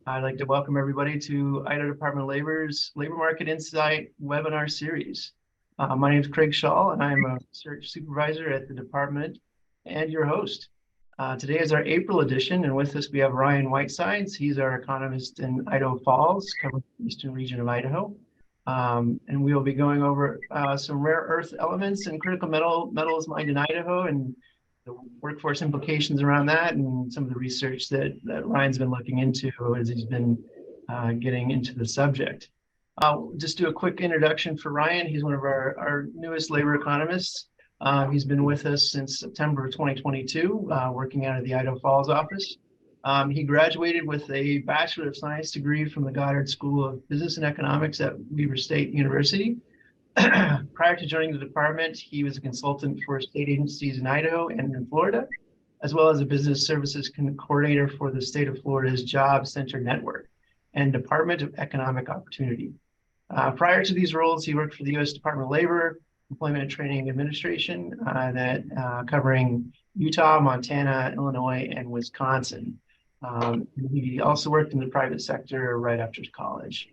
I'd like to welcome everybody to Idaho Department of Labor's Labor Market Insight webinar series. My name is Craig Shaw, and I'm a research supervisor at the department and your host. Today is our April edition, and with us we have Ryan Whitesides. He's our economist in Idaho Falls, covering the eastern region of Idaho. And we will be going over some rare earth elements and critical metals mined in Idaho and the workforce implications around that, and some of the research that Ryan's been looking into as he's been getting into the subject. Just do a quick introduction for Ryan. He's one of our newest labor economists. He's been with us since September of 2022, working out of the Idaho Falls office. He graduated with a Bachelor of Science degree from the Goddard School of Business and Economics at Weber State University. Prior to joining the department, he was a consultant for state agencies in Idaho and in Florida, as well as a business services coordinator for the state of Florida's Job Center Network and Department of Economic Opportunity. Prior to these roles, he worked for the U.S. Department of Labor, Employment and Training Administration, covering Utah, Montana, Illinois, and Wisconsin. He also worked in the private sector right after college.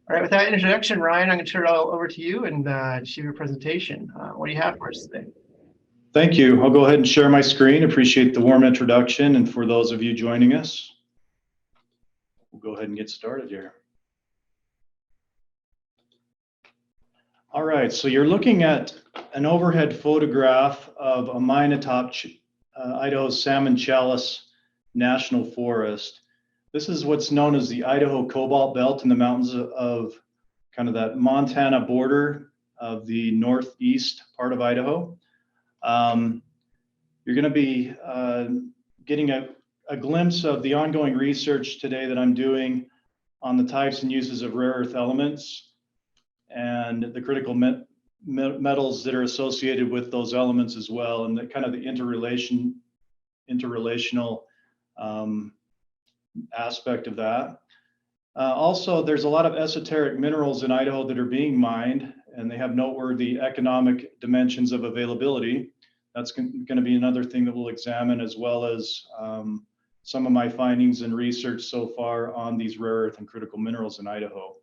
All right, with that introduction, Ryan, I'm going to turn it all over to you and share your presentation. What do you have for us today? Thank you. I'll go ahead and share my screen. Appreciate the warm introduction. And for those of you joining us, we'll go ahead and get started here. All right, so you're looking at an overhead photograph of a mine atop Idaho's Salmon Chalice National Forest. This is what's known as the Idaho Cobalt Belt in the mountains of kind of that Montana border of the northeast part of Idaho. You're going to be getting a glimpse of the ongoing research today that I'm doing on the types and uses of rare earth elements and the critical metals that are associated with those elements as well, and the kind of the interrelational aspect of that. Also, there's a lot of esoteric minerals in Idaho that are being mined, and they have noteworthy economic dimensions of availability. That's going to be another thing that we'll examine, as well as some of my findings and research so far on these rare earth and critical minerals in Idaho.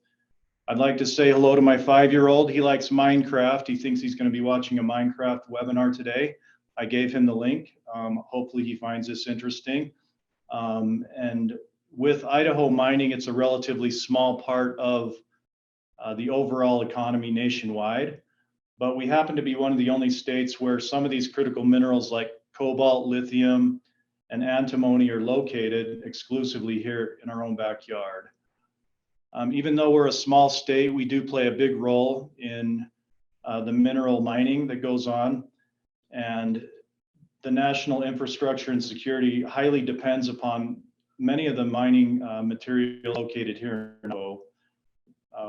I'd like to say hello to my 5-year-old. He likes Minecraft. He thinks he's going to be watching a Minecraft webinar today. I gave him the link. Hopefully he finds this interesting. And with Idaho mining, it's a relatively small part of the overall economy nationwide, but we happen to be one of the only states where some of these critical minerals like cobalt, lithium, and antimony are located exclusively here in our own backyard. Even though we're a small state, we do play a big role in the mineral mining that goes on, and the national infrastructure and security highly depends upon many of the mining material located here in Idaho,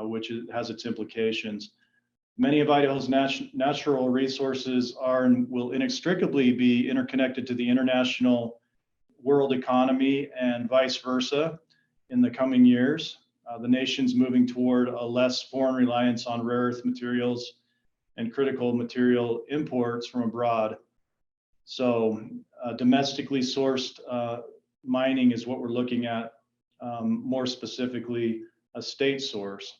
which has its implications. Many of Idaho's natural resources are and will inextricably be interconnected to the international world economy and vice versa in the coming years. The nation's moving toward a less foreign reliance on rare earth materials and critical material imports from abroad. So domestically sourced mining is what we're looking at, more specifically a state source.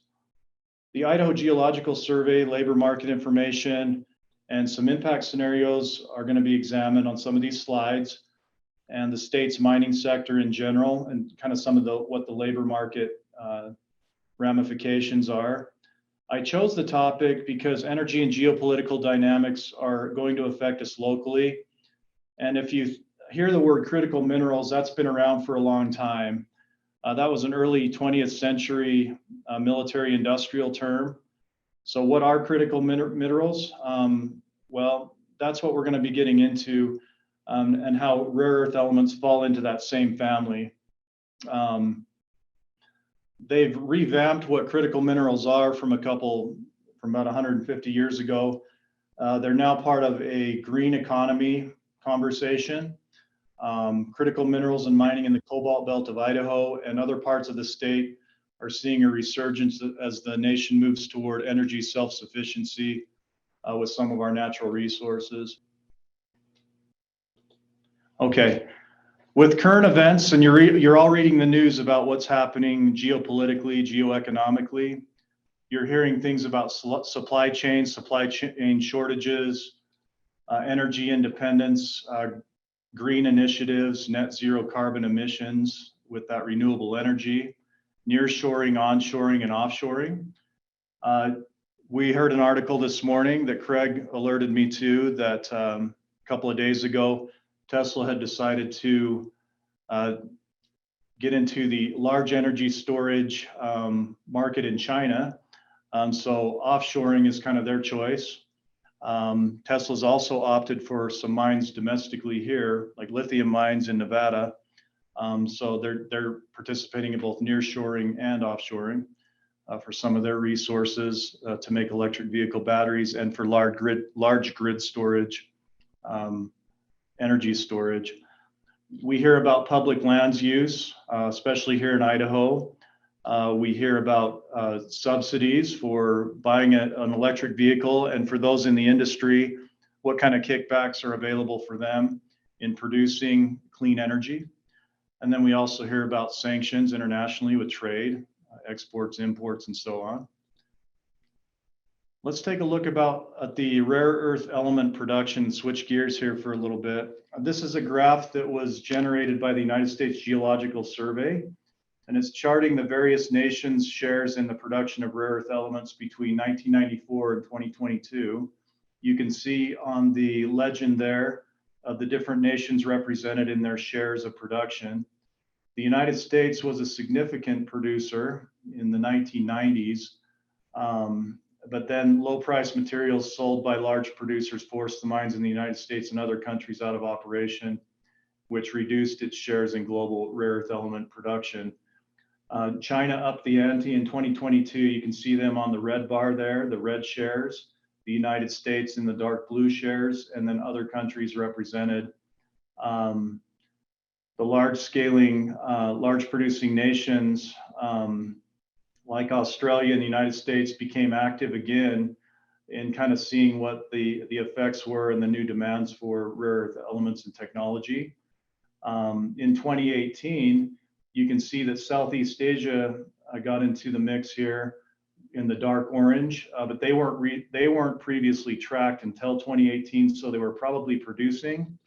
The Idaho Geological Survey, labor market information, and some impact scenarios are going to be examined on some of these slides, and the state's mining sector in general, and kind of some of what the labor market ramifications are. I chose the topic because energy and geopolitical dynamics are going to affect us locally. And if you hear the word critical minerals, that's been around for a long time. That was an early 20th century military industrial term. So what are critical minerals? Well, that's what we're going to be getting into, and how rare earth elements fall into that same family. They've revamped what critical minerals are from about 150 years ago. They're now part of a green economy conversation. Critical minerals and mining in the Cobalt Belt of Idaho and other parts of the state are seeing a resurgence as the nation moves toward energy self-sufficiency with some of our natural resources. Okay, With current events, and you're all reading the news about what's happening geopolitically, geoeconomically, you're hearing things about supply chain shortages, energy independence, green initiatives, net zero carbon emissions with that renewable energy, nearshoring, onshoring, and offshoring. We heard an article this morning that Craig alerted me to that a couple of days ago, Tesla had decided to get into the large energy storage market in China. So offshoring is kind of their choice. Tesla's also opted for some mines domestically here, like lithium mines in Nevada. So they're participating in both nearshoring and offshoring for some of their resources to make electric vehicle batteries and for large grid storage, energy storage. We hear about public lands use, especially here in Idaho. We hear about subsidies for buying an electric vehicle, and for those in the industry, what kind of kickbacks are available for them in producing clean energy. And then we also hear about sanctions internationally with trade, exports, imports, and so on. Let's take a look at the rare earth element production, switch gears here for a little bit. This is a graph that was generated by the United States Geological Survey, and it's charting the various nations' shares in the production of rare earth elements between 1994 and 2022. You can see on the legend there of the different nations represented in their shares of production. The United States was a significant producer in the 1990s, but then low price materials sold by large producers forced the mines in the United States and other countries out of operation, which reduced its shares in global rare earth element production. China upped the ante in 2022. You can see them on the red bar there, the red shares, the United States in the dark blue shares, and then other countries represented. The large producing nations like Australia and the United States became active again in kind of seeing what the effects were and the new demands for rare earth elements and technology. In 2018, you can see that Southeast Asia got into the mix here in the dark orange, but they weren't previously tracked until 2018, so they were probably producing,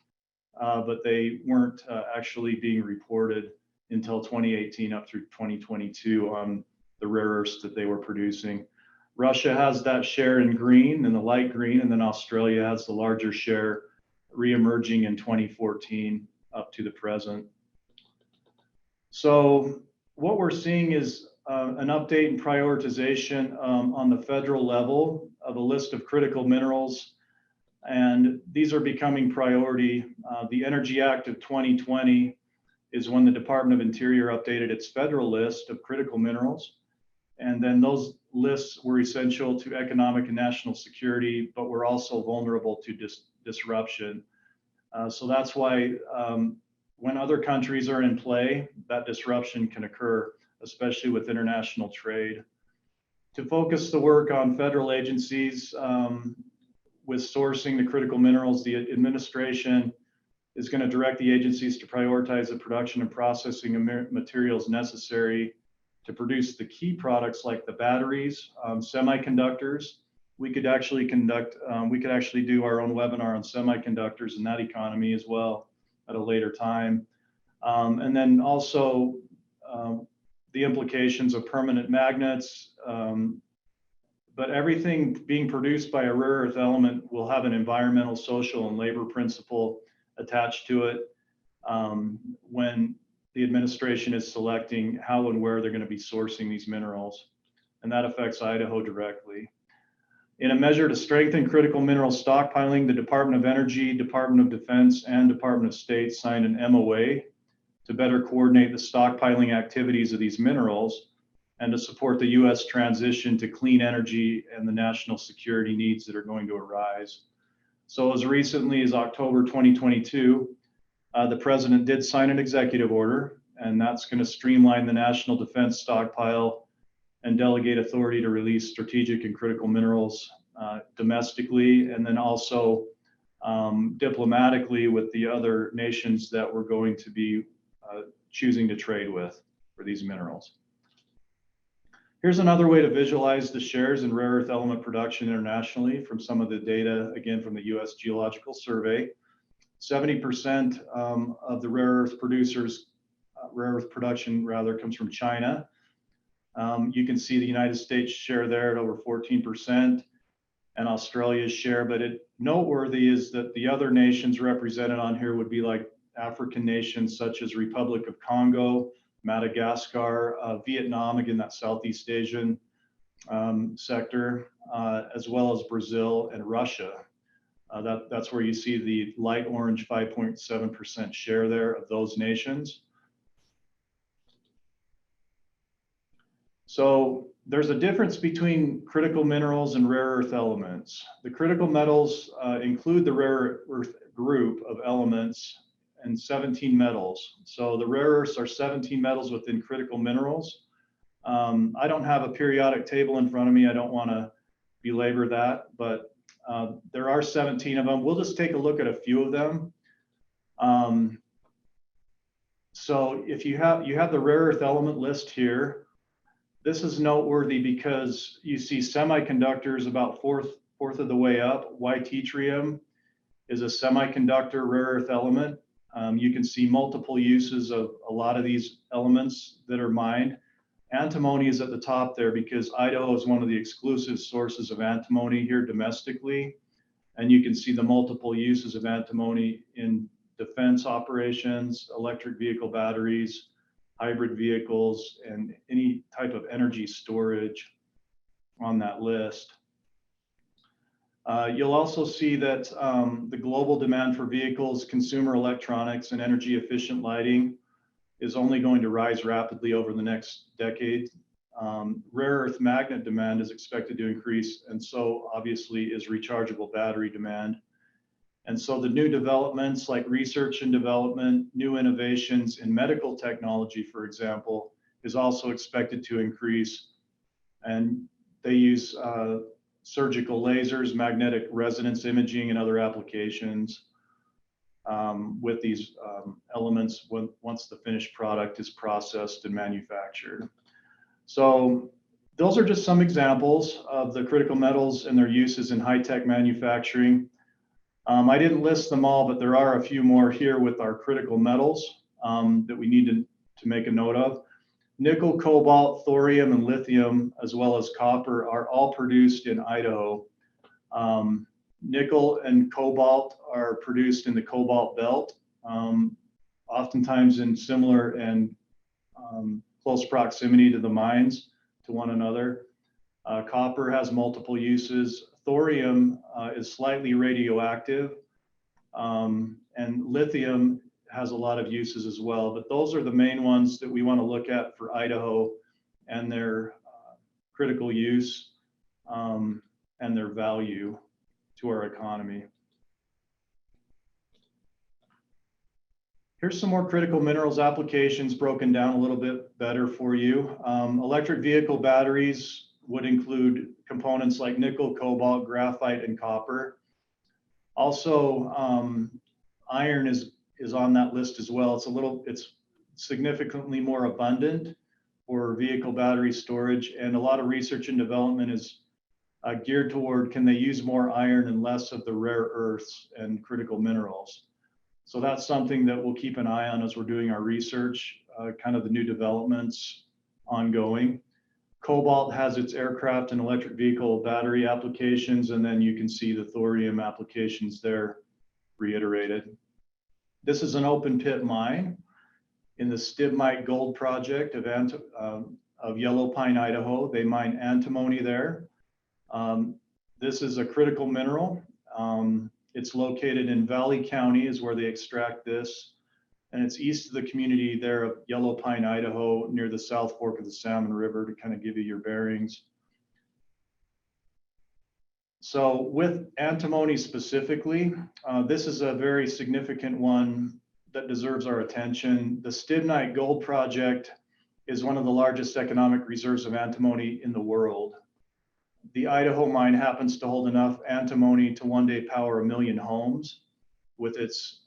but they weren't actually being reported until 2018 up through 2022 on the rare earths that they were producing. Russia has that share in green, in the light green, and then Australia has the larger share re-emerging in 2014 up to the present. So what we're seeing is an update and prioritization on the federal level of a list of critical minerals, and these are becoming priority. The Energy Act of 2020 is when the Department of Interior updated its federal list of critical minerals. And then those lists were essential to economic and national security, but were also vulnerable to disruption. So that's why when other countries are in play, that disruption can occur, especially with international trade. To focus the work on federal agencies with sourcing the critical minerals, the administration is going to direct the agencies to prioritize the production and processing of materials necessary to produce the key products like the batteries, semiconductors. We could actually do our own webinar on semiconductors and that economy as well at a later time. And then also the implications of permanent magnets. But everything being produced by a rare earth element will have an environmental, social, and labor principle attached to it when the administration is selecting how and where they're going to be sourcing these minerals. And that affects Idaho directly. In a measure to strengthen critical mineral stockpiling, the Department of Energy, Department of Defense, and Department of State signed an MOA to better coordinate the stockpiling activities of these minerals and to support the U.S. transition to clean energy and the national security needs that are going to arise. So as recently as October 2022, the president did sign an executive order, and that's going to streamline the national defense stockpile and delegate authority to release strategic and critical minerals domestically, and then also diplomatically with the other nations that we're going to be choosing to trade with for these minerals. Here's another way to visualize the shares in rare earth element production internationally from some of the data, again, from the US Geological Survey. 70% of the rare earth producers, rare earth production rather, comes from China. You can see the United States share there at over 14% and Australia's share, but noteworthy is that the other nations represented on here would be like African nations such as Republic of Congo, Madagascar, Vietnam, again, that Southeast Asian sector, as well as Brazil and Russia. That's where you see the light orange 5.7% share there of those nations. So there's a difference between critical minerals and rare earth elements. The critical metals include the rare earth group of elements and 17 metals. So the rare earths are 17 metals within critical minerals. I don't have a periodic table in front of me. I don't want to belabor that, but there are 17 of them. We'll just take a look at a few of them. So if you have the rare earth element list here, this is noteworthy because you see semiconductors about fourth of the way up. Yttrium is a semiconductor rare earth element. You can see multiple uses of a lot of these elements that are mined. Antimony is at the top there because Idaho is one of the exclusive sources of antimony here domestically. And you can see the multiple uses of antimony in defense operations, electric vehicle batteries, hybrid vehicles, and any type of energy storage on that list. You'll also see that the global demand for vehicles, consumer electronics, and energy efficient lighting is only going to rise rapidly over the next decade. Rare earth magnet demand is expected to increase, and so obviously is rechargeable battery demand. And so the new developments like research and development, new innovations in medical technology, for example, is also expected to increase. And they use surgical lasers, magnetic resonance imaging, and other applications with these elements once the finished product is processed and manufactured. So those are just some examples of the critical metals and their uses in high-tech manufacturing. I didn't list them all, but there are a few more here with our critical metals that we need to make a note of. Nickel, cobalt, thorium, and lithium, as well as copper, are all produced in Idaho. Nickel and cobalt are produced in the Cobalt Belt, oftentimes in similar and close proximity to the mines, to one another. Copper has multiple uses. Thorium is slightly radioactive, and lithium has a lot of uses as well, but those are the main ones that we want to look at for Idaho and their critical use and their value to our economy. Here's some more critical minerals applications broken down a little bit better for you. Electric vehicle batteries would include components like nickel, cobalt, graphite, and copper. Also, iron is on that list as well. It's significantly more abundant for vehicle battery storage, and a lot of research and development is geared toward, can they use more iron and less of the rare earths and critical minerals? So that's something that we'll keep an eye on as we're doing our research, kind of the new developments ongoing. Cobalt has its aircraft and electric vehicle battery applications, and then you can see the thorium applications there reiterated. This is an open pit mine in the Stibnite Gold Project of Yellow Pine, Idaho. They mine antimony there. This is a critical mineral. It's located in Valley County is where they extract this. And it's east of the community there of Yellow Pine, Idaho, near the South Fork of the Salmon River, to kind of give you your bearings. So with antimony specifically, this is a very significant one that deserves our attention. The Stibnite Gold Project is one of the largest economic reserves of antimony in the world. The Idaho mine happens to hold enough antimony to one day power 1 million homes with its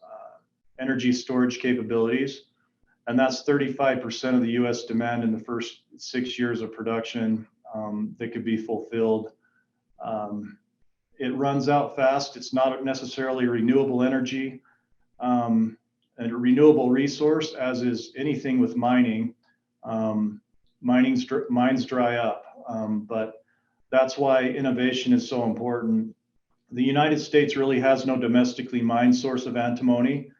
energy storage capabilities. And that's 35% of the US demand in the first 6 years of production that could be fulfilled. It runs out fast. It's not necessarily renewable energy and a renewable resource, as is anything with mining. Mines dry up, but that's why innovation is so important. The United States really has no domestically mined source of antimony.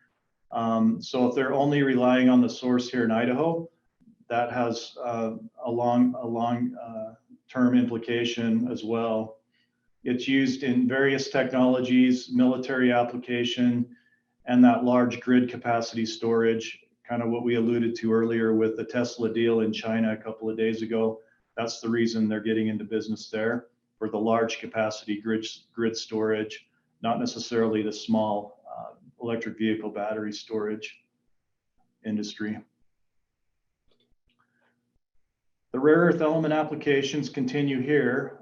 So if they're only relying on the source here in Idaho, that has a long term implication as well. It's used in various technologies, military application, and that large grid capacity storage, kind of what we alluded to earlier with the Tesla deal in China a couple of days ago. That's the reason they're getting into business there, for the large capacity grid storage, not necessarily the small electric vehicle battery storage industry. The rare earth element applications continue here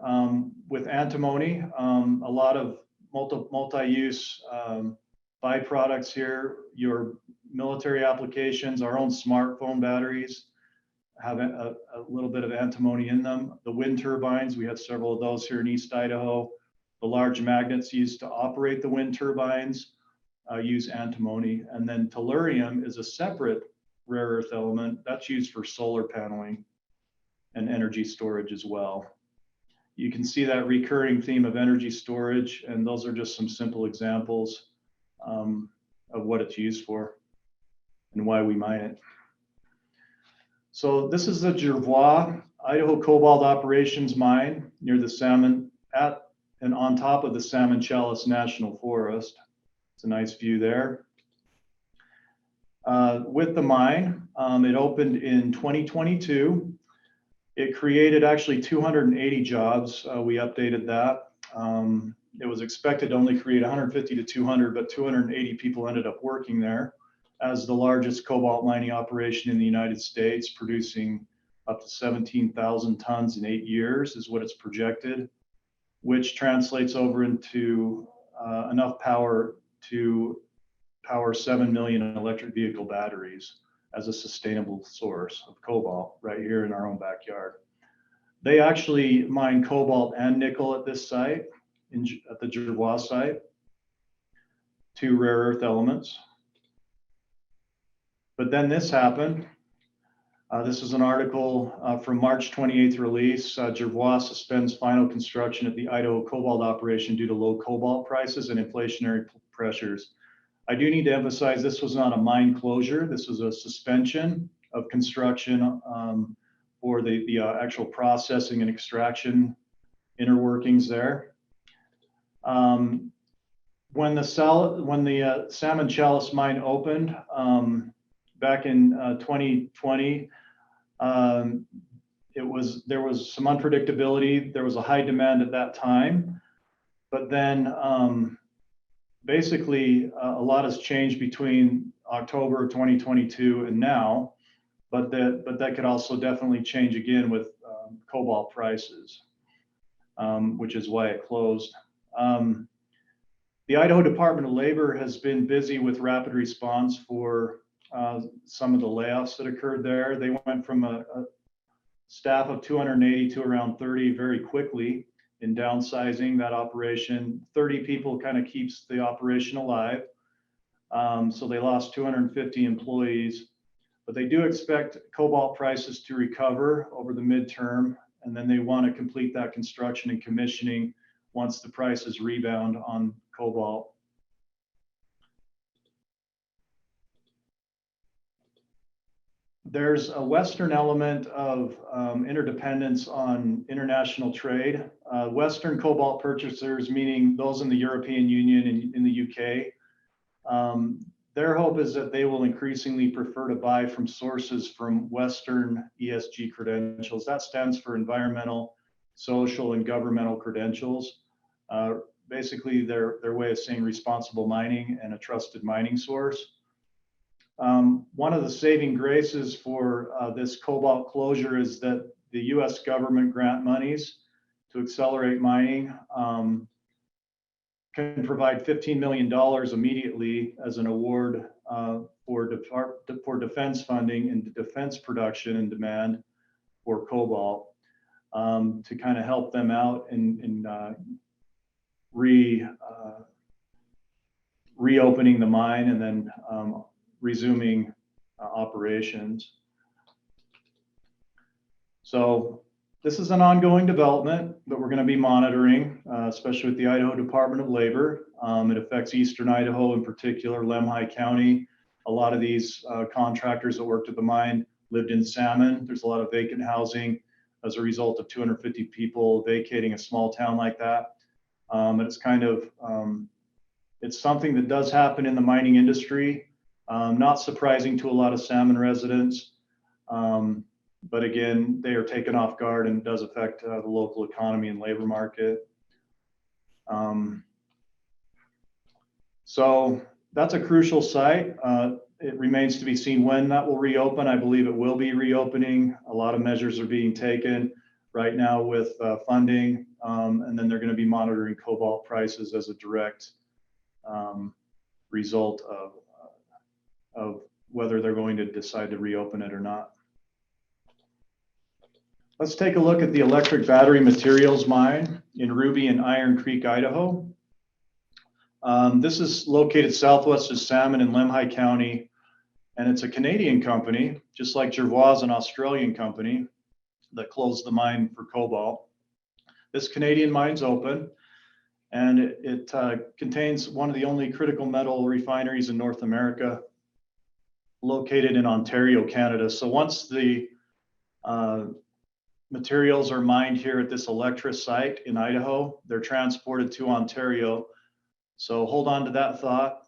with antimony, a lot of multi-use byproducts here. Your military applications, our own smartphone batteries have a little bit of antimony in them. The wind turbines, we have several of those here in East Idaho. The large magnets used to operate the wind turbines use antimony. And then tellurium is a separate rare earth element that's used for solar paneling and energy storage as well. You can see that recurring theme of energy storage, and those are just some simple examples of what it's used for and why we mine it. So this is the Jervois Idaho Cobalt Operations Mine near the Salmon at and on top of the Salmon Chalice National Forest. It's a nice view there. With the mine, it opened in 2022. It created actually 280 jobs. We updated that. It was expected to only create 150 to 200, but 280 people ended up working there as the largest cobalt mining operation in the United States, producing up to 17,000 tons in 8 years is what it's projected, which translates over into enough power to power 7 million electric vehicle batteries as a sustainable source of cobalt right here in our own backyard. They actually mine cobalt and nickel at this site, at the Jervois site, 2 rare earth elements. But then this happened. This is an article from March 28th release. Jervois suspends final construction at the Idaho Cobalt operation due to low cobalt prices and inflationary pressures. I do need to emphasize this was not a mine closure. This was a suspension of construction for the actual processing and extraction inner workings there. When the Salmon Chalice mine opened back in 2020, there was some unpredictability. There was a high demand at that time, but then basically a lot has changed between October 2022 and now, but that could also definitely change again with cobalt prices, which is why it closed. The Idaho Department of Labor has been busy with rapid response for some of the layoffs that occurred there. They went from a staff of 280 to around 30 very quickly in downsizing that operation. 30 people kind of keeps the operation alive. So they lost 250 employees, but they do expect cobalt prices to recover over the midterm, and then they want to complete that construction and commissioning once the prices rebound on cobalt. There's a Western element of interdependence on international trade. Western cobalt purchasers, meaning those in the European Union and in the UK, their hope is that they will increasingly prefer to buy from sources from Western ESG credentials. That stands for environmental, social, and governmental credentials. Basically, their way of saying responsible mining and a trusted mining source. One of the saving graces for this cobalt closure is that the US government grant monies to accelerate mining can provide $15 million immediately as an award for defense funding and defense production and demand for cobalt, to kind of help them out in reopening the mine and then resuming operations. So this is an ongoing development that we're going to be monitoring, especially with the Idaho Department of Labor. It affects Eastern Idaho in particular, Lemhi County. A lot of these contractors that worked at the mine lived in Salmon. There's a lot of vacant housing as a result of 250 people vacating a small town like that. And it's kind of, it's something that does happen in the mining industry. Not surprising to a lot of Salmon residents. But again, they are taken off guard and it does affect the local economy and labor market. So that's a crucial site. It remains to be seen when that will reopen. I believe it will be reopening. A lot of measures are being taken right now with funding, and then they're going to be monitoring cobalt prices as a direct result of whether they're going to decide to reopen it or not. Let's take a look at the electric battery materials mine in Ruby and Iron Creek, Idaho. This is located southwest of Salmon in Lemhi County, and it's a Canadian company, just like Jervois is an Australian company that closed the mine for cobalt. This Canadian mine's open, and it contains one of the only critical metal refineries in North America, located in Ontario, Canada. So once the materials are mined here at this Electra site in Idaho, they're transported to Ontario. So hold on to that thought.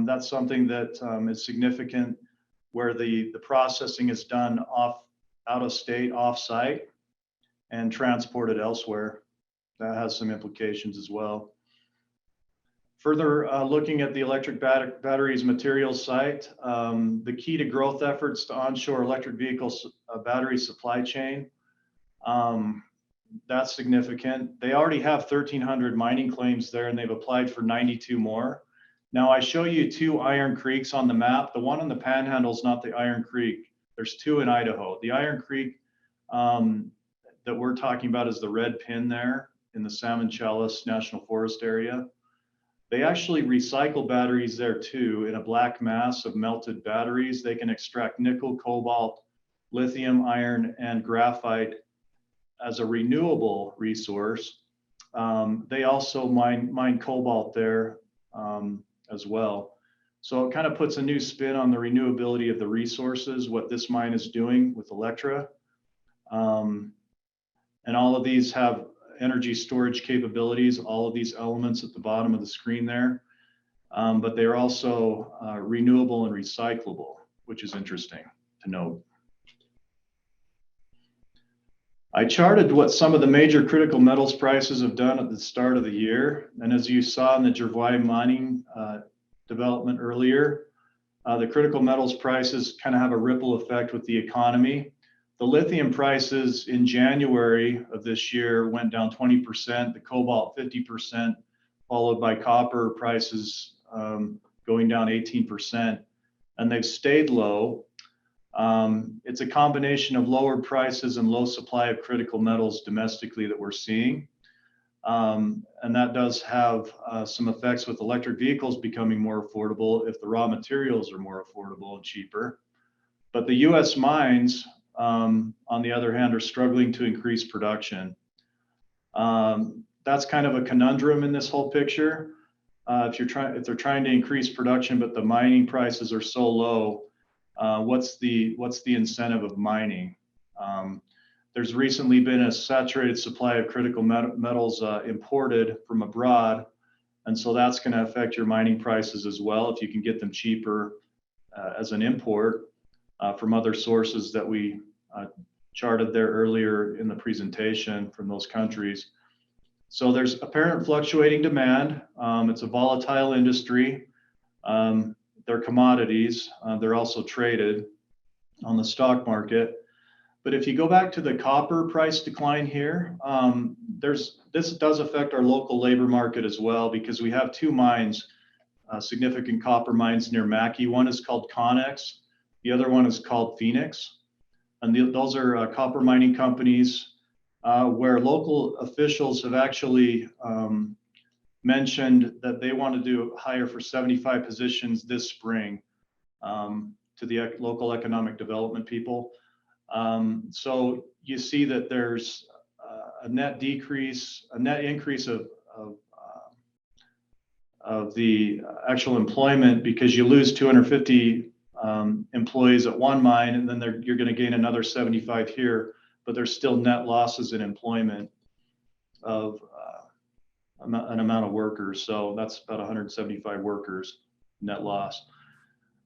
That's something that is significant, where the processing is done out of state, off site, and transported elsewhere. That has some implications as well. Further looking at the electric batteries materials site, the key to growth efforts to onshore electric vehicles battery supply chain, that's significant. They already have 1,300 mining claims there, and they've applied for 92 more. Now I show you two Iron Creeks on the map. The one on the Panhandle is not the Iron Creek. There's two in Idaho. The Iron Creek that we're talking about is the red pin there in the Salmon Chalice National Forest area. They actually recycle batteries there too, in a black mass of melted batteries. They can extract nickel, cobalt, lithium, iron, and graphite as a renewable resource. They also mine cobalt there as well. So it kind of puts a new spin on the renewability of the resources, what this mine is doing with Electra. And all of these have energy storage capabilities, all of these elements at the bottom of the screen there. But they're also renewable and recyclable, which is interesting to note. I charted what some of the major critical metals prices have done at the start of the year. And as you saw in the Jervois mining development earlier, the critical metals prices kind of have a ripple effect with the economy. The lithium prices in January of this year went down 20%, the cobalt 50%, followed by copper prices going down 18%, and they've stayed low. It's a combination of lower prices and low supply of critical metals domestically that we're seeing. And that does have some effects with electric vehicles becoming more affordable if the raw materials are more affordable and cheaper. But the US mines, on the other hand, are struggling to increase production. That's kind of a conundrum in this whole picture. If they're trying to increase production, but the mining prices are so low, what's the incentive of mining? There's recently been a saturated supply of critical metals imported from abroad, and so that's going to affect your mining prices as well if you can get them cheaper as an import from other sources that we charted there earlier in the presentation from those countries. So there's apparent fluctuating demand. It's a volatile industry. They're commodities. They're also traded on the stock market. But if you go back to the copper price decline here, this does affect our local labor market as well, because we have two mines, significant copper mines near Mackay. One is called Connex, the other one is called Phoenix. And those are copper mining companies where local officials have actually mentioned that they want to do hire for 75 positions this spring to the local economic development people. So you see that there's a net increase of the actual employment, because you lose 250 employees at one mine, and then you're going to gain another 75 here, but there's still net losses in employment of an amount of workers. So that's about 175 workers net loss.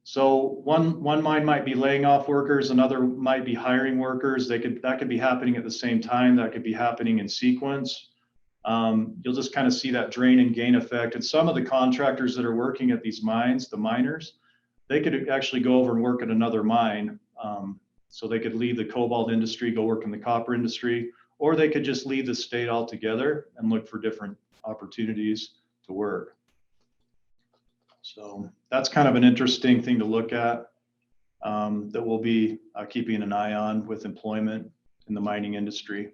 So one mine might be laying off workers, another might be hiring workers. That could be happening at the same time. That could be happening in sequence. You'll just kind of see that drain and gain effect. And some of the contractors that are working at these mines, the miners, they could actually go over and work at another mine. So they could leave the cobalt industry, go work in the copper industry, or they could just leave the state altogether and look for different opportunities to work. So that's kind of an interesting thing to look at, that we'll be keeping an eye on with employment in the mining industry.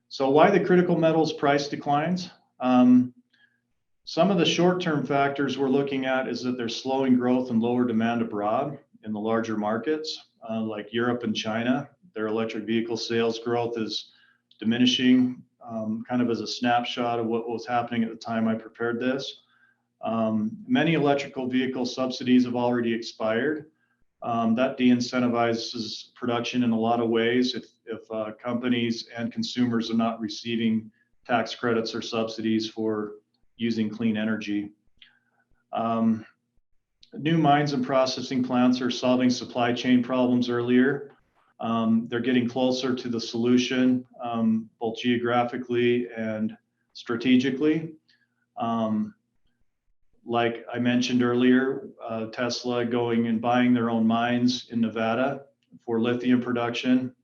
So why the critical metals price declines? Some of the short-term factors we're looking at is that there's slowing growth and lower demand abroad in the larger markets, like Europe and China. Their electric vehicle sales growth is diminishing, kind of as a snapshot of what was happening at the time I prepared this. Many electrical vehicle subsidies have already expired. That de-incentivizes production in a lot of ways if companies and consumers are not receiving tax credits or subsidies for using clean energy. New mines and processing plants are solving supply chain problems earlier. They're getting closer to the solution, both geographically and strategically. Like I mentioned earlier, Tesla going and buying their own mines in Nevada for lithium production.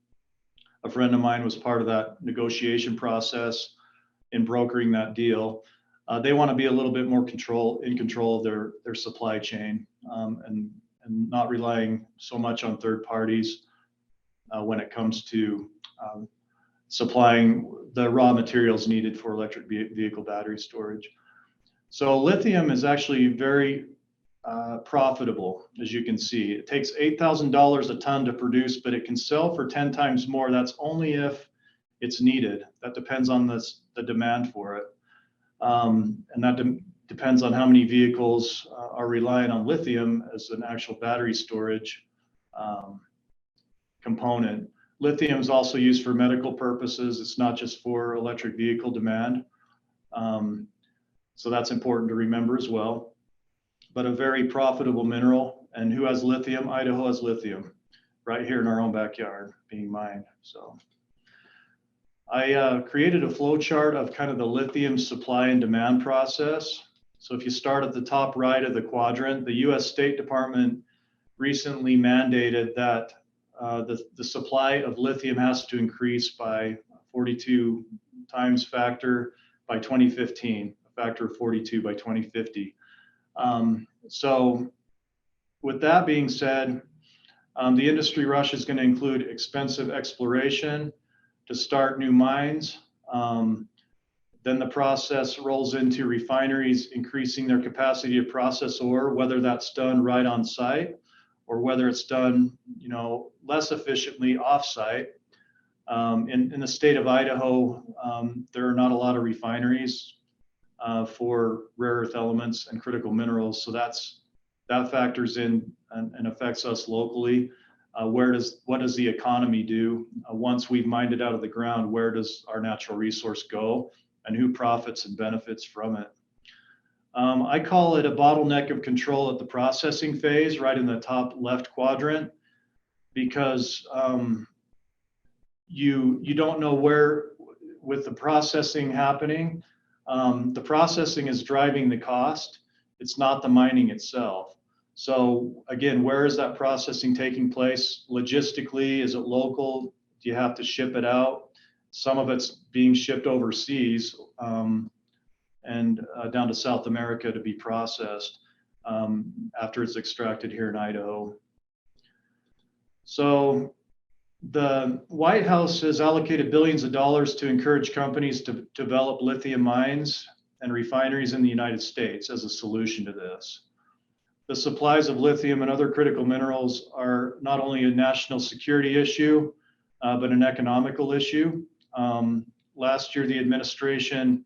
A friend of mine was part of that negotiation process in brokering that deal. They want to be a little bit more in control of their supply chain, and not relying so much on third parties when it comes to supplying the raw materials needed for electric vehicle battery storage. So lithium is actually very profitable, as you can see. It takes $8,000 a ton to produce, but it can sell for 10 times more. That's only if it's needed. That depends on the demand for it. And that depends on how many vehicles are relying on lithium as an actual battery storage component. Lithium is also used for medical purposes. It's not just for electric vehicle demand. So that's important to remember as well. But a very profitable mineral. And who has lithium? Idaho has lithium right here in our own backyard being mined. So I created a flow chart of kind of the lithium supply and demand process. So if you start at the top right of the quadrant, the US State Department recently mandated that the supply of lithium has to increase by 42 times factor by 2015, a factor of 42 by 2050. So with that being said, the industry rush is going to include expensive exploration to start new mines. Then the process rolls into refineries increasing their capacity to process ore, whether that's done right on site or whether it's done, less efficiently off-site. In the state of Idaho, there are not a lot of refineries for rare earth elements and critical minerals, so that factors in and affects us locally. What does the economy do once we've mined it out of the ground? Where does our natural resource go, and who profits and benefits from it? I call it a bottleneck of control at the processing phase, right in the top left quadrant, because you don't know where, with the processing happening, the processing is driving the cost. It's not the mining itself. So again, where is that processing taking place? Logistically, is it local? Do you have to ship it out? Some of it's being shipped overseas and down to South America to be processed after it's extracted here in Idaho. So the White House has allocated billions of dollars to encourage companies to develop lithium mines and refineries in the United States as a solution to this. The supplies of lithium and other critical minerals are not only a national security issue, but an economical issue. Last year, the administration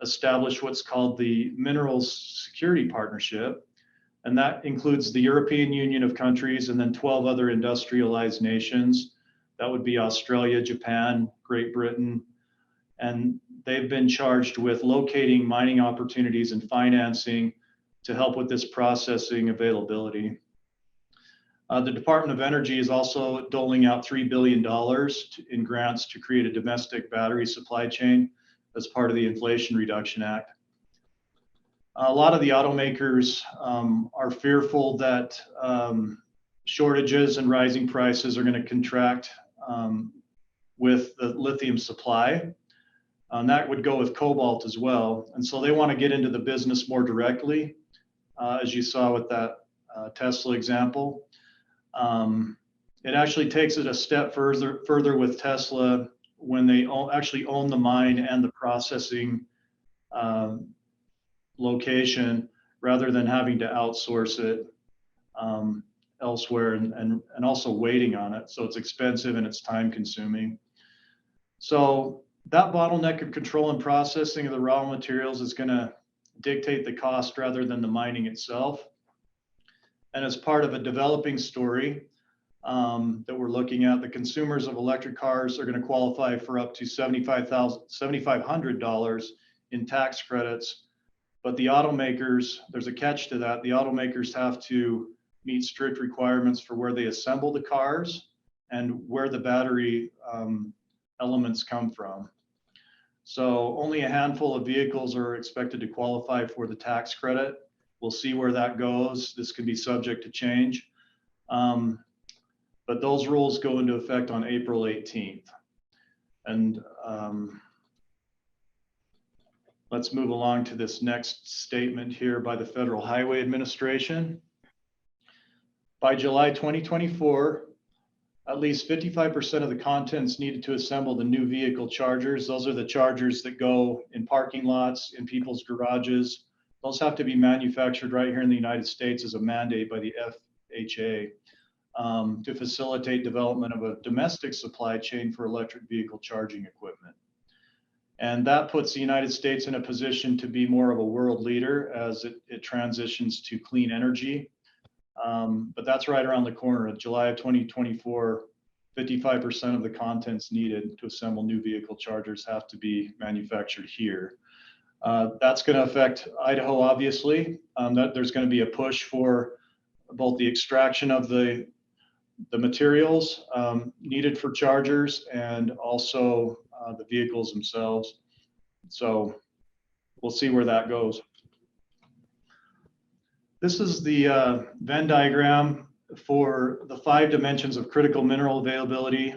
established what's called the Minerals Security Partnership, and that includes the European Union of countries and then 12 other industrialized nations. That would be Australia, Japan, Great Britain, and they've been charged with locating mining opportunities and financing to help with this processing availability. The Department of Energy is also doling out $3 billion in grants to create a domestic battery supply chain as part of the Inflation Reduction Act. A lot of the automakers are fearful that shortages and rising prices are going to contract with the lithium supply. And that would go with cobalt as well. And so they want to get into the business more directly, as you saw with that Tesla example. It actually takes it a step further with Tesla when they actually own the mine and the processing location rather than having to outsource it elsewhere and also waiting on it. So it's expensive and it's time consuming. So that bottleneck of control and processing of the raw materials is going to dictate the cost rather than the mining itself. And as part of a developing story that we're looking at, the consumers of electric cars are going to qualify for up to $7,500 in tax credits. But the automakers, there's a catch to that. The automakers have to meet strict requirements for where they assemble the cars and where the battery elements come from. So only a handful of vehicles are expected to qualify for the tax credit. We'll see where that goes. This could be subject to change. But those rules go into effect on April 18th. And let's move along to this next statement here by the Federal Highway Administration. By July 2024, at least 55% of the contents needed to assemble the new vehicle chargers. Those are the chargers that go in parking lots, in people's garages. Those have to be manufactured right here in the United States as a mandate by the FHA to facilitate development of a domestic supply chain for electric vehicle charging equipment. And that puts the United States in a position to be more of a world leader as it transitions to clean energy. But that's right around the corner. In July of 2024, 55% of the contents needed to assemble new vehicle chargers have to be manufactured here. That's going to affect Idaho, obviously. There's going to be a push for both the extraction of the materials needed for chargers and also the vehicles themselves. So we'll see where that goes. This is the Venn diagram for the 5 dimensions of critical mineral availability.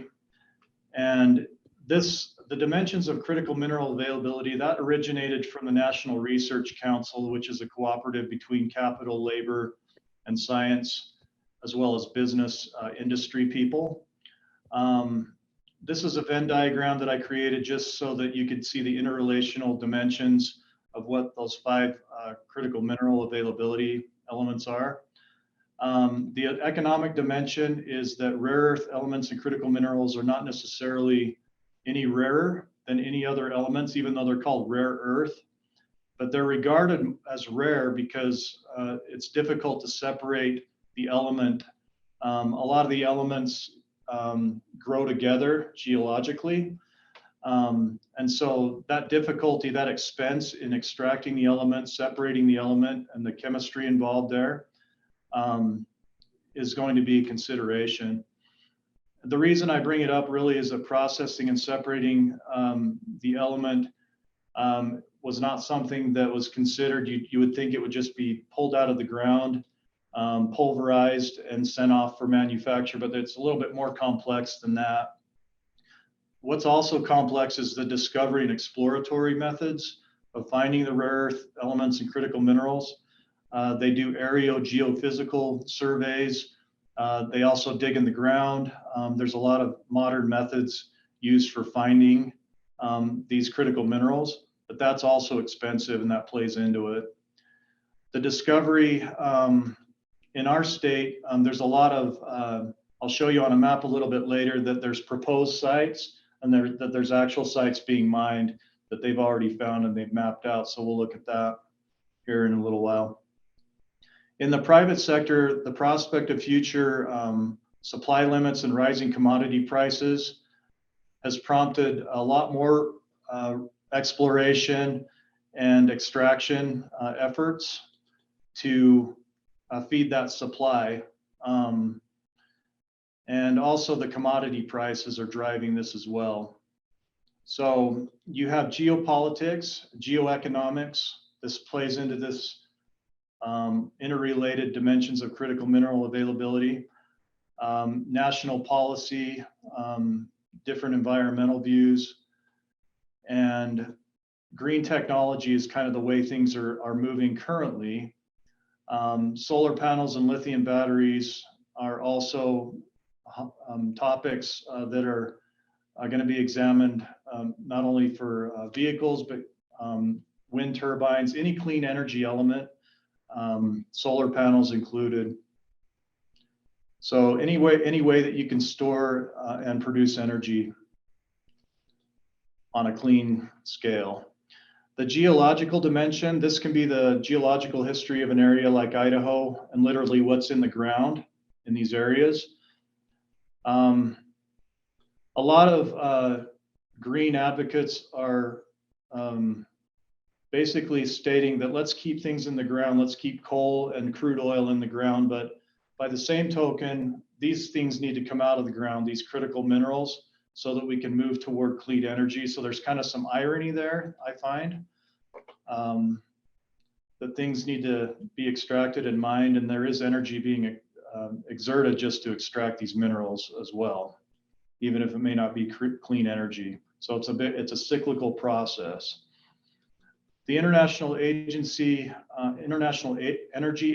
And the dimensions of critical mineral availability, that originated from the National Research Council, which is a cooperative between capital, labor, and science, as well as business industry people. This is a Venn diagram that I created just so that you could see the interrelational dimensions of what those 5 critical mineral availability elements are. The economic dimension is that rare earth elements and critical minerals are not necessarily any rarer than any other elements, even though they're called rare earth, but they're regarded as rare because it's difficult to separate the element. A lot of the elements grow together geologically. And so that difficulty, that expense in extracting the element, separating the element, and the chemistry involved there is going to be a consideration. The reason I bring it up really is that processing and separating the element was not something that was considered. You would think it would just be pulled out of the ground pulverized and sent off for manufacture, but it's a little bit more complex than that. What's also complex is the discovery and exploratory methods of finding the rare earth elements and critical minerals. They do aerial geophysical surveys. They also dig in the ground. There's a lot of modern methods used for finding these critical minerals, but that's also expensive and that plays into it. The discovery in our state, there's a lot of, I'll show you on a map a little bit later that there's proposed sites and that there's actual sites being mined that they've already found and they've mapped out. So we'll look at that here in a little while. In the private sector, the prospect of future supply limits and rising commodity prices has prompted a lot more exploration and extraction efforts to feed that supply. And also the commodity prices are driving this as well. So you have geopolitics, geoeconomics. This plays into this interrelated dimensions of critical mineral availability, national policy, different environmental views, and green technology is kind of the way things are moving currently. Solar panels and lithium batteries are also topics that are going to be examined not only for vehicles, but wind turbines, any clean energy element, solar panels included. So any way that you can store and produce energy on a clean scale. The geological dimension, this can be the geological history of an area like Idaho and literally what's in the ground in these areas. A lot of green advocates are basically stating that let's keep things in the ground, let's keep coal and crude oil in the ground, but by the same token, these things need to come out of the ground, these critical minerals, so that we can move toward clean energy. So there's kind of some irony there, I find, that things need to be extracted and mined, and there is energy being exerted just to extract these minerals as well, even if it may not be clean energy. So it's a cyclical process. The International Energy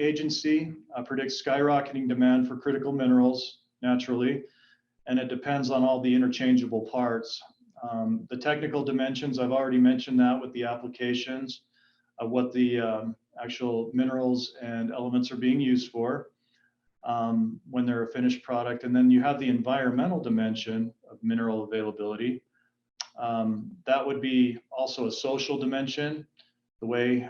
Agency predicts skyrocketing demand for critical minerals naturally, and it depends on all the interchangeable parts. The technical dimensions, I've already mentioned that with the applications of what the actual minerals and elements are being used for when they're a finished product. And then you have the environmental dimension of mineral availability. That would be also a social dimension, the way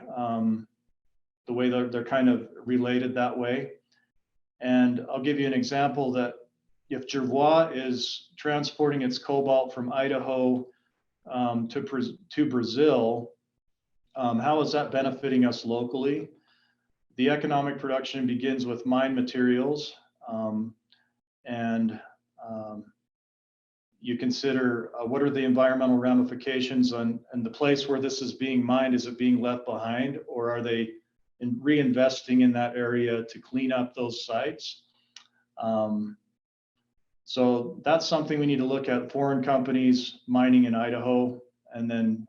they're kind of related that way. And I'll give you an example that if Jervois is transporting its cobalt from Idaho to Brazil, how is that benefiting us locally? The economic production begins with mine materials, and you consider what are the environmental ramifications and the place where this is being mined, is it being left behind, or are they reinvesting in that area to clean up those sites? So that's something we need to look at, foreign companies mining in Idaho, and then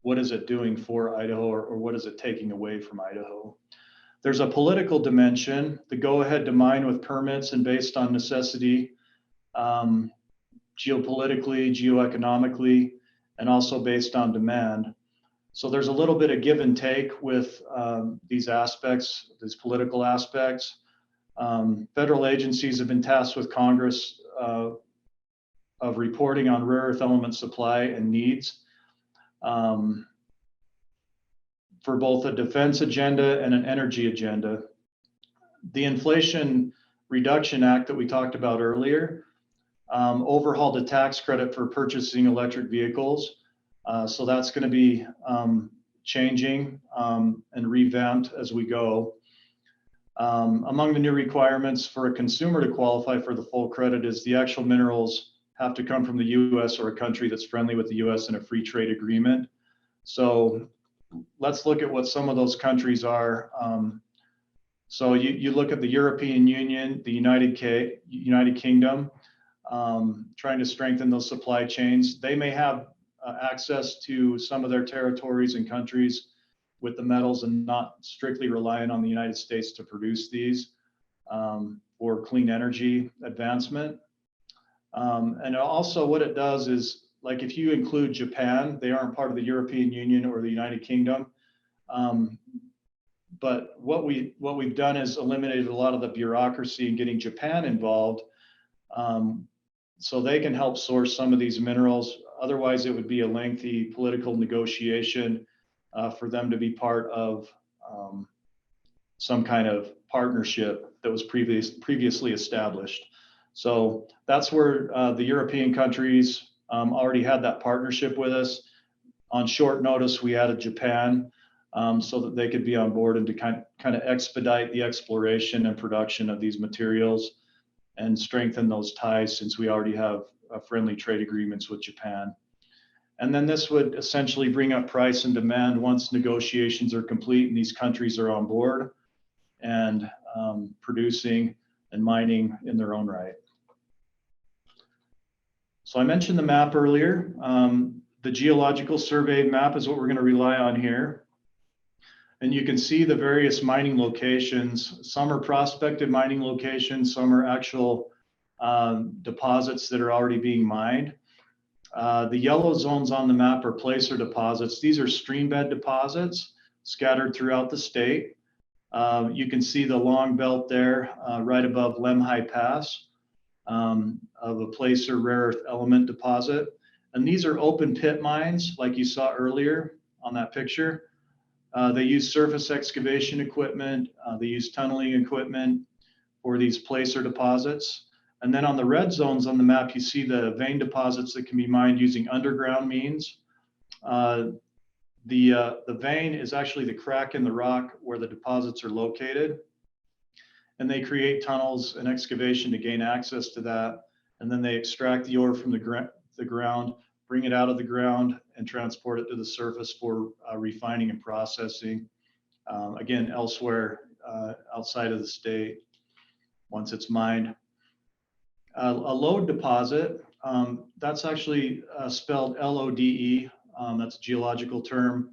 what is it doing for Idaho, or what is it taking away from Idaho? There's a political dimension, the go ahead to mine with permits and based on necessity, geopolitically, geoeconomically, and also based on demand. So there's a little bit of give and take with these aspects, these political aspects. Federal agencies have been tasked with Congress of reporting on rare earth element supply and needs for both a defense agenda and an energy agenda. The Inflation Reduction Act that we talked about earlier overhauled a tax credit for purchasing electric vehicles. So that's going to be changing and revamped as we go. Among the new requirements for a consumer to qualify for the full credit is the actual minerals have to come from the US or a country that's friendly with the US in a free trade agreement. So let's look at what some of those countries are. So you look at the European Union, the United Kingdom, trying to strengthen those supply chains. They may have access to some of their territories and countries with the metals and not strictly reliant on the United States to produce these for clean energy advancement. And also what it does is, like if you include Japan, they aren't part of the European Union or the United Kingdom. But what we've done is eliminated a lot of the bureaucracy in getting Japan involved, so they can help source some of these minerals. Otherwise, it would be a lengthy political negotiation for them to be part of some kind of partnership that was previously established. So that's where the European countries already had that partnership with us. On short notice, we added Japan so that they could be on board and to kind of expedite the exploration and production of these materials and strengthen those ties, since we already have friendly trade agreements with Japan. And then this would essentially bring up price and demand once negotiations are complete and these countries are on board and producing and mining in their own right. So I mentioned the map earlier. The Geological Survey Map is what we're going to rely on here. And you can see the various mining locations. Some are prospective mining locations, some are actual deposits that are already being mined. The yellow zones on the map are placer deposits. These are stream bed deposits scattered throughout the state. You can see the long belt there right above Lemhi Pass of a placer rare earth element deposit. And these are open pit mines like you saw earlier on that picture. They use surface excavation equipment. They use tunneling equipment for these placer deposits. And then on the red zones on the map, you see the vein deposits that can be mined using underground means. The vein is actually the crack in the rock where the deposits are located. And they create tunnels and excavation to gain access to that. And then they extract the ore from the ground, bring it out of the ground, and transport it to the surface for refining and processing. Again, elsewhere outside of the state, once it's mined. A lode deposit, that's actually spelled L-O-D-E. That's a geological term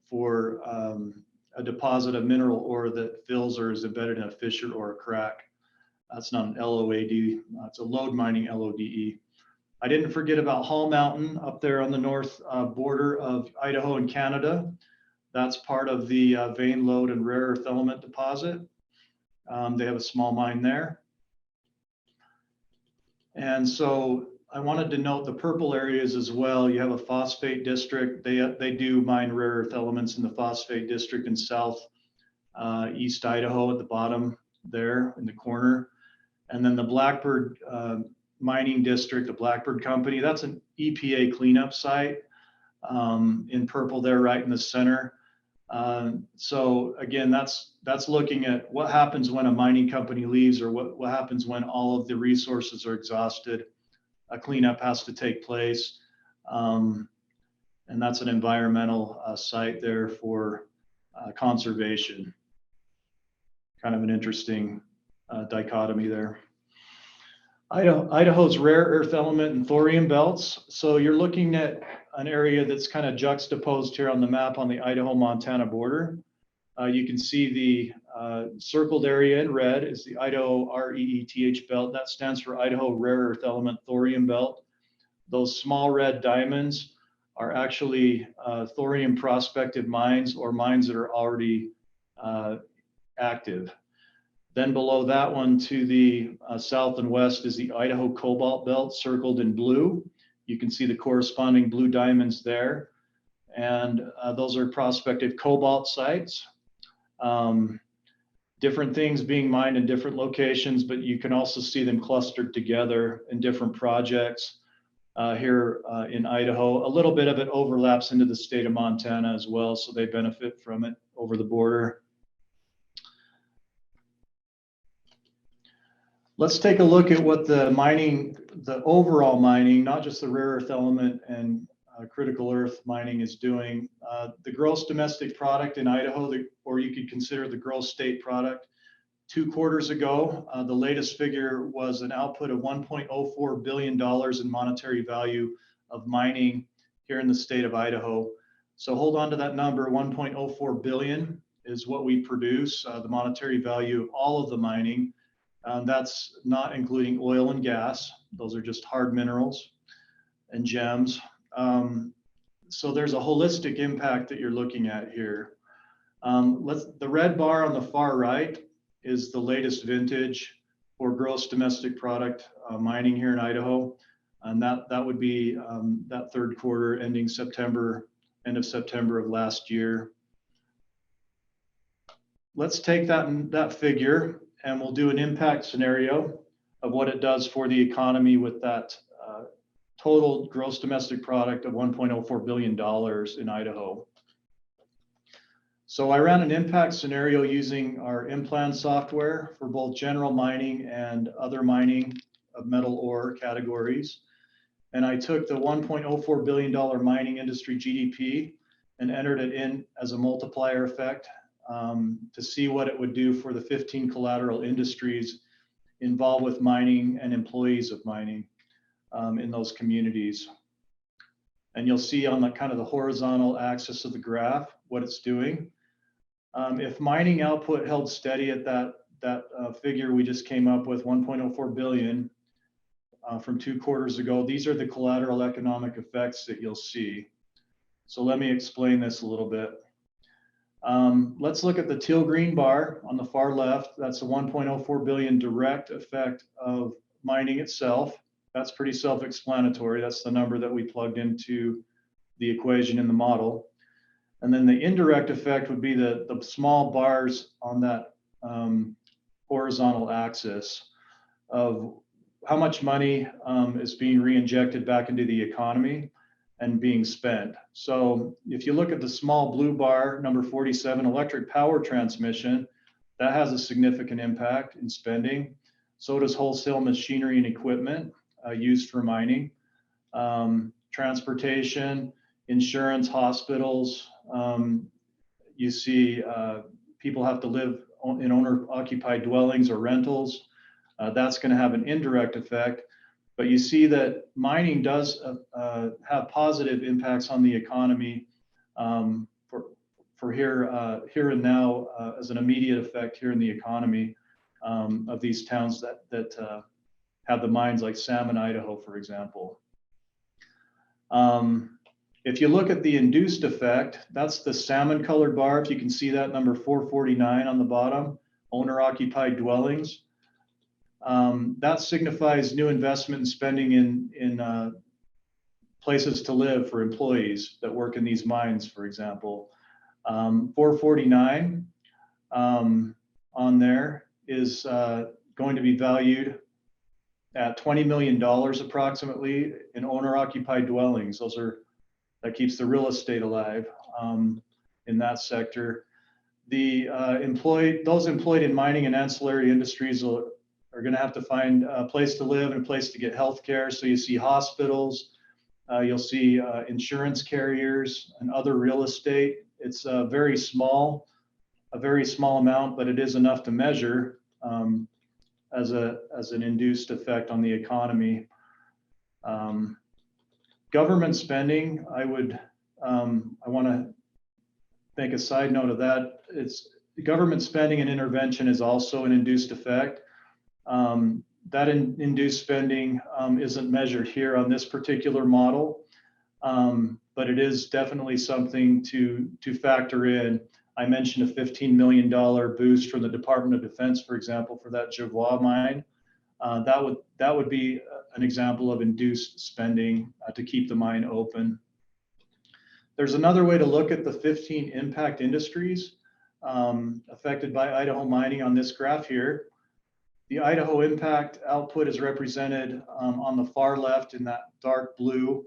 for a deposit of mineral ore that fills or is embedded in a fissure or a crack. That's not an L-O-A-D, it's a lode mining L-O-D-E. I didn't forget about Hall Mountain up there on the north border of Idaho and Canada. That's part of the vein, lode, and rare earth element deposit. They have a small mine there. And so I wanted to note the purple areas as well. You have a phosphate district. They do mine rare earth elements in the phosphate district in south east Idaho at the bottom there in the corner. And then the Blackbird mining district, the Blackbird Company, that's an EPA cleanup site in purple there right in the center. So again, that's looking at what happens when a mining company leaves, or what happens when all of the resources are exhausted. A cleanup has to take place. And that's an environmental site there for conservation. Kind of an interesting dichotomy there. Idaho's rare earth element and thorium belts. So you're looking at an area that's kind of juxtaposed here on the map on the Idaho-Montana border. You can see the circled area in red is the Idaho REETH belt. That stands for Idaho Rare Earth Element Thorium Belt. Those small red diamonds are actually thorium prospective mines, or mines that are already active. Then below that one to the south and west is the Idaho Cobalt Belt, circled in blue. You can see the corresponding blue diamonds there. And those are prospective cobalt sites. Different things being mined in different locations, but you can also see them clustered together in different projects here in Idaho. A little bit of it overlaps into the state of Montana as well, so they benefit from it over the border. Let's take a look at what the mining, the overall mining, not just the rare earth element and critical earth mining is doing. The gross domestic product in Idaho, or you could consider the gross state product, 2 quarters ago, the latest figure was an output of $1.04 billion in monetary value of mining here in the state of Idaho. So hold on to that number, 1.04 billion is what we produce, the monetary value of all of the mining. That's not including oil and gas. Those are just hard minerals and gems. So there's a holistic impact that you're looking at here. The red bar on the far right is the latest vintage for gross domestic product mining here in Idaho. And that would be that 3rd quarter ending end of September of last year. Let's take that figure and we'll do an impact scenario of what it does for the economy with that total gross domestic product of $1.04 billion in Idaho. So I ran an impact scenario using our implant software for both general mining and other mining of metal ore categories. And I took the $1.04 billion mining industry GDP and entered it in as a multiplier effect to see what it would do for the 15 collateral industries involved with mining and employees of mining in those communities. And you'll see on the kind of the horizontal axis of the graph what it's doing. If mining output held steady at that figure we just came up with, 1.04 billion from 2 quarters ago, these are the collateral economic effects that you'll see. So let me explain this a little bit. Let's look at the teal green bar on the far left. That's a 1.04 billion direct effect of mining itself. That's pretty self-explanatory. That's the number that we plugged into the equation in the model. And then the indirect effect would be the small bars on that horizontal axis of how much money is being reinjected back into the economy and being spent. So if you look at the small blue bar, number 47, electric power transmission, that has a significant impact in spending. So does wholesale machinery and equipment used for mining, transportation, insurance, hospitals. You see people have to live in owner-occupied dwellings or rentals. That's going to have an indirect effect. But you see that mining does have positive impacts on the economy for here and now as an immediate effect here in the economy of these towns that have the mines like Salmon, Idaho, for example. If you look at the induced effect, that's the salmon colored bar. If you can see that, number 449 on the bottom, owner-occupied dwellings. That signifies new investment and spending in places to live for employees that work in these mines, for example. 449 on there is going to be valued at $20 million approximately in owner-occupied dwellings. That keeps the real estate alive in that sector. Those employed in mining and ancillary industries are going to have to find a place to live and a place to get health care. So you see hospitals, you'll see insurance carriers and other real estate. It's a very small amount, but it is enough to measure as an induced effect on the economy. Government spending, I want to make a side note of that. Government spending and intervention is also an induced effect. That induced spending isn't measured here on this particular model, but it is definitely something to factor in. I mentioned a $15 million boost from the Department of Defense, for example, for that Jervois mine. That would be an example of induced spending to keep the mine open. There's another way to look at the 15 impact industries affected by Idaho mining on this graph here. The Idaho impact output is represented on the far left in that dark blue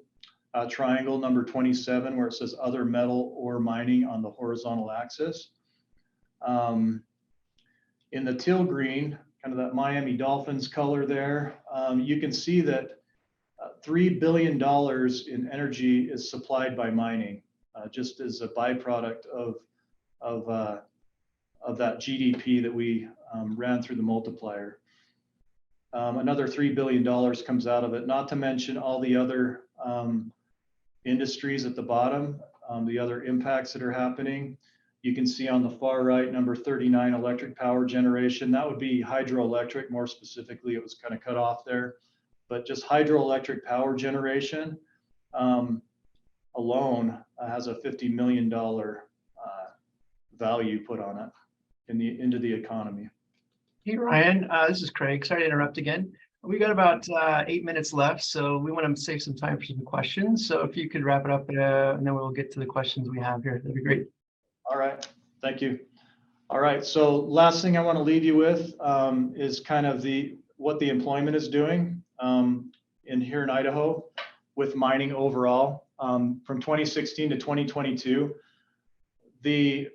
triangle, number 27, where it says other metal ore mining on the horizontal axis. In the teal green, kind of that Miami Dolphins color there, you can see that $3 billion in energy is supplied by mining, just as a byproduct of that GDP that we ran through the multiplier. Another $3 billion comes out of it, not to mention all the other industries at the bottom, the other impacts that are happening. You can see on the far right, number 39, electric power generation. That would be hydroelectric, more specifically. It was kind of cut off there. But just hydroelectric power generation alone has a $50 million value put on it into the economy. Hey, Ryan, this is Craig. Sorry to interrupt again. We got about 8 minutes left, so we want to save some time for some questions. So if you could wrap it up, and then we'll get to the questions we have here. That'd be great. All right, thank you. All right, so last thing I want to leave you with is kind of what the employment is doing here in Idaho with mining overall. From 2016 to 2022, the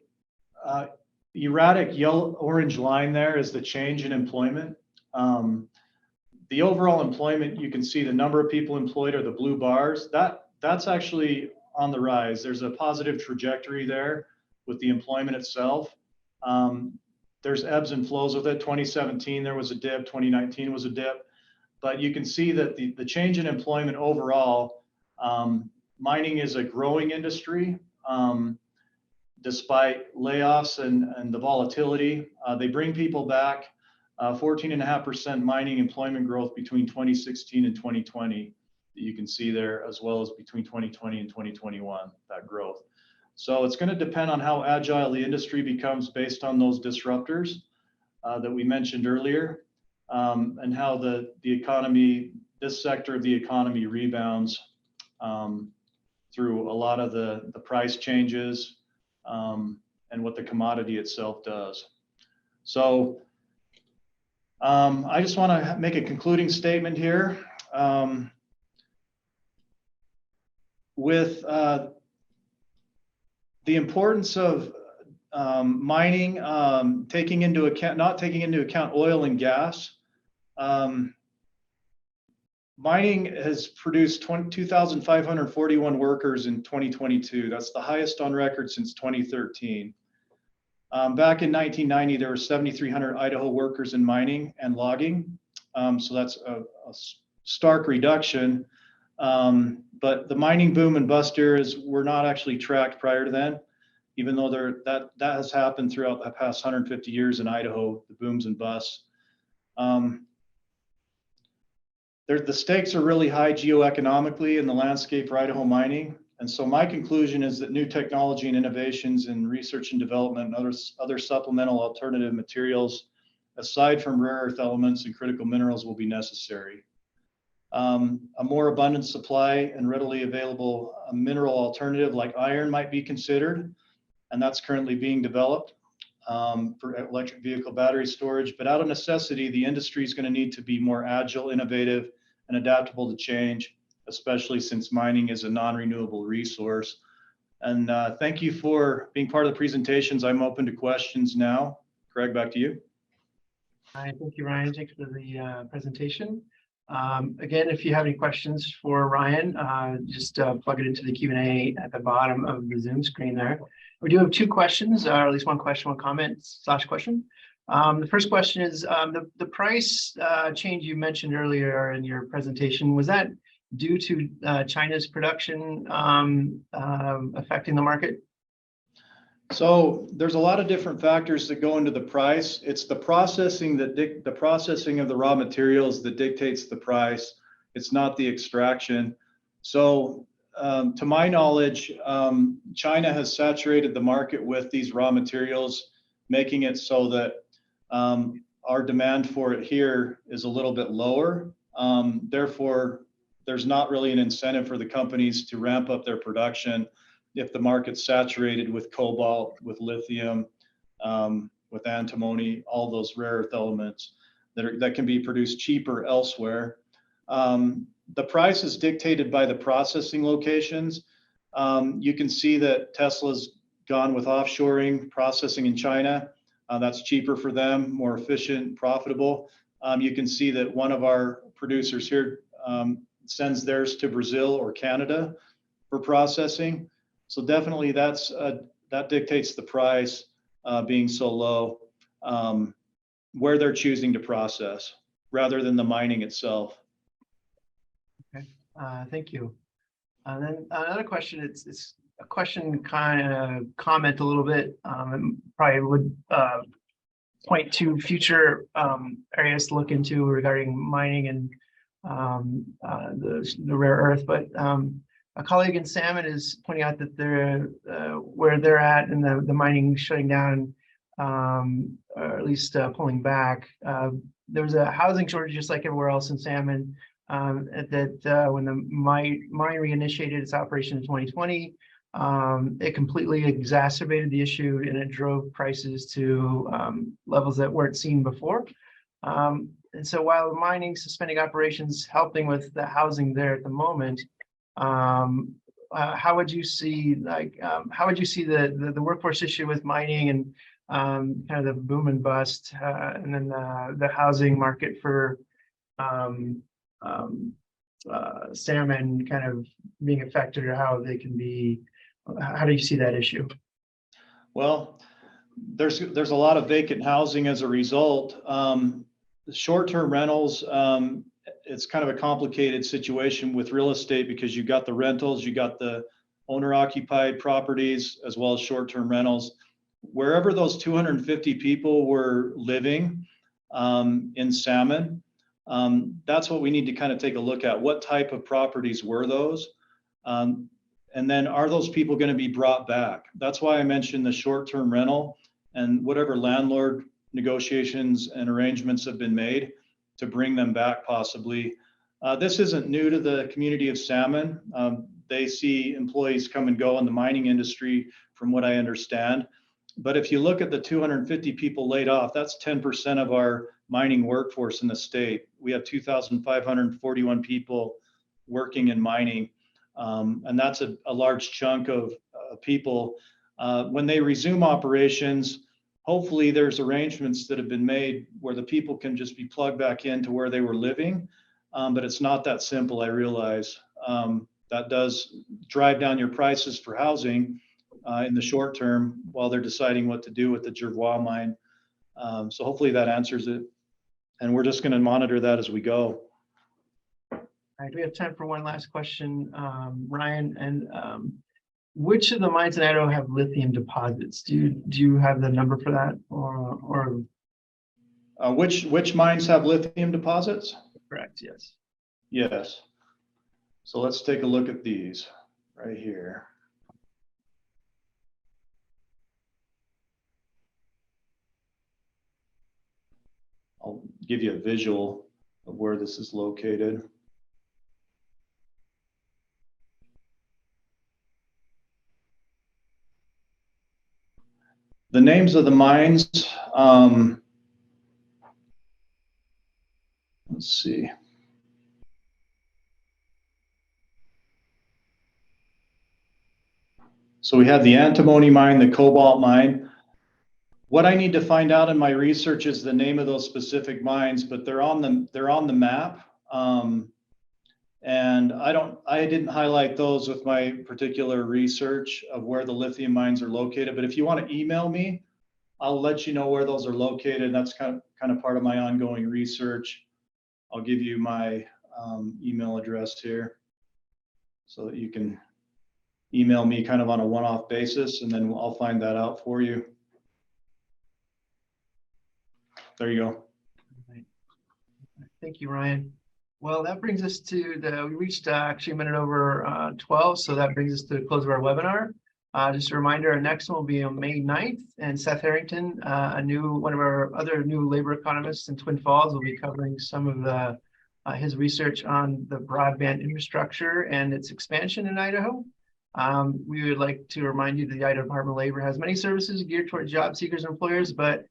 erratic yellow-orange line there is the change in employment. The overall employment, you can see the number of people employed are the blue bars. That's actually on the rise. There's a positive trajectory there with the employment itself. There's ebbs and flows with it. 2017, there was a dip. 2019 was a dip. But you can see that the change in employment overall, mining is a growing industry. Despite layoffs and the volatility, they bring people back. 14.5% mining employment growth between 2016 and 2020 that you can see there, as well as between 2020 and 2021, that growth. So it's going to depend on how agile the industry becomes based on those disruptors that we mentioned earlier, and how the economy, this sector of the economy rebounds through a lot of the price changes and what the commodity itself does. So I just want to make a concluding statement here. With the importance of mining, not taking into account oil and gas, mining has produced 2,541 workers in 2022. That's the highest on record since 2013. Back in 1990, there were 7,300 Idaho workers in mining and logging. So that's a stark reduction. But the mining boom and bust eras were not actually tracked prior to then, even though that has happened throughout the past 150 years in Idaho, the booms and busts. The stakes are really high geoeconomically in the landscape for Idaho mining. And so my conclusion is that new technology and innovations in research and development and other supplemental alternative materials, aside from rare earth elements and critical minerals, will be necessary. A more abundant supply and readily available mineral alternative like iron might be considered, and that's currently being developed for electric vehicle battery storage. But out of necessity, the industry is going to need to be more agile, innovative, and adaptable to change, especially since mining is a non-renewable resource. And thank you for being part of the presentations. I'm open to questions now. Craig, back to you. All right, thank you, Ryan. Thanks for the presentation. Again, if you have any questions for Ryan, just plug it into the Q&A at the bottom of the Zoom screen there. We do have two questions, or at least one question, one comment / question. The first question is, the price change you mentioned earlier in your presentation, was that due to China's production affecting the market? So there's a lot of different factors that go into the price. It's the processing of the raw materials that dictates the price. It's not the extraction. So to my knowledge, China has saturated the market with these raw materials, making it so that our demand for it here is a little bit lower. Therefore, there's not really an incentive for the companies to ramp up their production if the market's saturated with cobalt, with lithium, with antimony, all those rare earth elements that can be produced cheaper elsewhere. The price is dictated by the processing locations. You can see that Tesla's gone with offshoring processing in China. That's cheaper for them, more efficient, profitable. You can see that one of our producers here sends theirs to Brazil or Canada for processing. So definitely that dictates the price being so low, where they're choosing to process rather than the mining itself. Okay, thank you. And then another question, it's a question kind of comment a little bit, and probably would point to future areas to look into regarding mining and the rare earth. But a colleague in Salmon is pointing out that they're where they're at and the mining shutting down, or at least pulling back. There was a housing shortage just like everywhere else in Salmon. That when the mine reinitiated its operation in 2020, it completely exacerbated the issue and it drove prices to levels that weren't seen before. And so while mining suspending operations helping with the housing there at the moment, how would you see the workforce issue with mining and kind of the boom and bust, and then the housing market for salmon kind of being affected, or how they can be? How do you see that issue? Well, there's a lot of vacant housing as a result. The short-term rentals, it's kind of a complicated situation with real estate because you got the rentals, you got the owner-occupied properties, as well as short-term rentals. Wherever those 250 people were living in Salmon, that's what we need to kind of take a look at. What type of properties were those? And then are those people going to be brought back? That's why I mentioned the short-term rental and whatever landlord negotiations and arrangements have been made to bring them back possibly. This isn't new to the community of Salmon. They see employees come and go in the mining industry from what I understand. But if you look at the 250 people laid off, that's 10% of our mining workforce in the state. We have 2,541 people working in mining. And that's a large chunk of people. When they resume operations, hopefully there's arrangements that have been made where the people can just be plugged back into where they were living. But it's not that simple, I realize. That does drive down your prices for housing in the short term while they're deciding what to do with the Jervois mine. So hopefully that answers it. And we're just going to monitor that as we go. All right, we have time for one last question, Ryan. And which of the mines in Idaho have lithium deposits? Do you have the number for that, or which mines have lithium deposits? Correct. Yes. Yes. So let's take a look at these right here. I'll give you a visual of where this is located. The names of the mines, let's see. So we have the Antimony mine, the Cobalt mine. What I need to find out in my research is the name of those specific mines, but they're on the map. And I didn't highlight those with my particular research of where the lithium mines are located. But if you want to email me, I'll let you know where those are located. That's kind of part of my ongoing research. I'll give you my email address here so that you can email me kind of on a one-off basis, and then I'll find that out for you. There you go. Thank you, Ryan. Well, that brings us to we reached actually a minute over 12, so that brings us to the close of our webinar. Just a reminder, our next one will be on May 9th, and Seth Harrington, one of our other new labor economists in Twin Falls, will be covering some of his research on the broadband infrastructure and its expansion in Idaho. We would like to remind you that the Idaho Department of Labor has many services geared toward job seekers and employers, but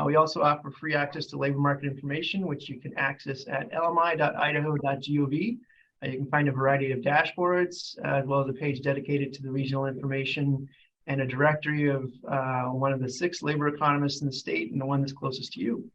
we also offer free access to labor market information, which you can access at lmi.idaho.gov. You can find a variety of dashboards, as well as a page dedicated to the regional information and a directory of one of the 6 labor economists in the state and the one that's closest to you.